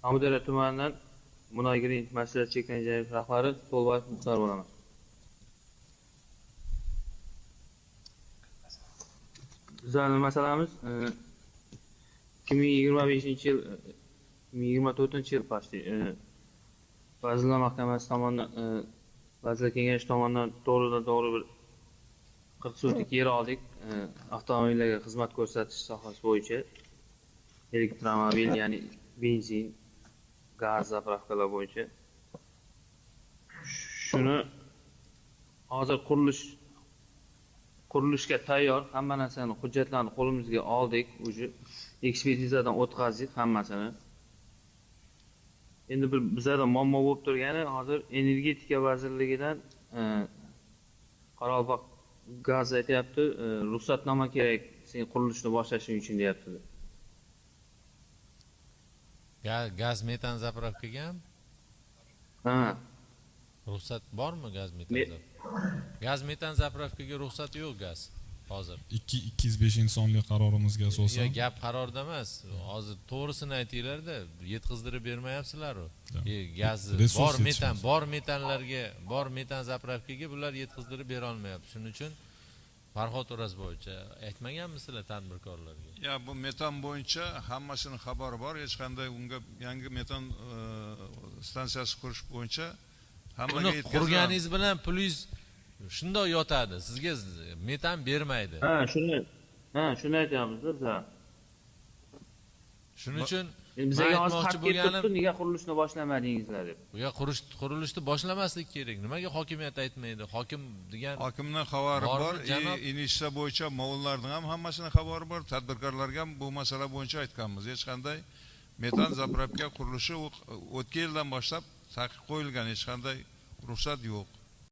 Amudara tumanidan munoyigilik masalasi cheklangan joy rahbari To'lboyev Muxtor bo'laman. Bizning masalamiz 2025-yil 2024-yil pashti Vazirlar Mahkamasi tomonidan Vazirlar Kengashi tomonidan to'g'ridan-to'g'ri bir 40 sotix yer oldik. Avtomobillarga xizmat ko'rsatish sohasi bo'yicha elektromobil, ya'ni benzin, gaz zapravkalar bo'yicha. Shuni hozir qurilishga tayyor, hamma narsani hujjatlarni qo'limizga oldik, uje ekspertizadan o'tkazdik hammasini. Endi bizlarda muammo bo'lib turgani, hozir energetika vazirligidan Qoraqalpoq gaz aytyapti, ruxsatnoma kerak sen qurilishni boshlashing uchun deyapti. Gaz metan zapravkaga ham? Ha. Ruxsat bormi gaz metan zapravkaga? Gaz metan zapravkaga ruxsat yo'q gaz hozir. 205-sonli qarorimizga asosan. Yo'q, gap qarorda emas. Hozir to'g'risini aytinglar-da, yetkazdirib bermayapsizlar-ku. Gaz bor metan zapravkaga bular yetkazdirib bera olmayapti. Shuning uchun Farhod O'raz bo'yicha aytmaganmisizlar tadbirkorlarga? Ya bu metan bo'yicha hammasini xabari bor, hech qanday unga yangi metan stansiyasi qurish bo'yicha hammaga yetkaziladi. Qurganingiz bilan pulingiz shundoq yotadi, sizga metan bermaydi. Shuni aytyapmiz-da biz. Shuning uchun bizga hozir xat kelibdi, nega qurilishni boshlamadingizlar deb. Bu yer qurilishni boshlamaslik kerak. Nimaga hokimiyat aytmaydi? Hokim degan hokimning xabari bor, inishlar bo'yicha mo'g'ullarning ham hammasini xabari bor, tadbirkorlarga ham bu masala bo'yicha aytganmiz. Hech qanday metan zapravka qurilishi o'tgan yildan boshlab taqiq qo'yilgan, hech qanday ruxsat yo'q.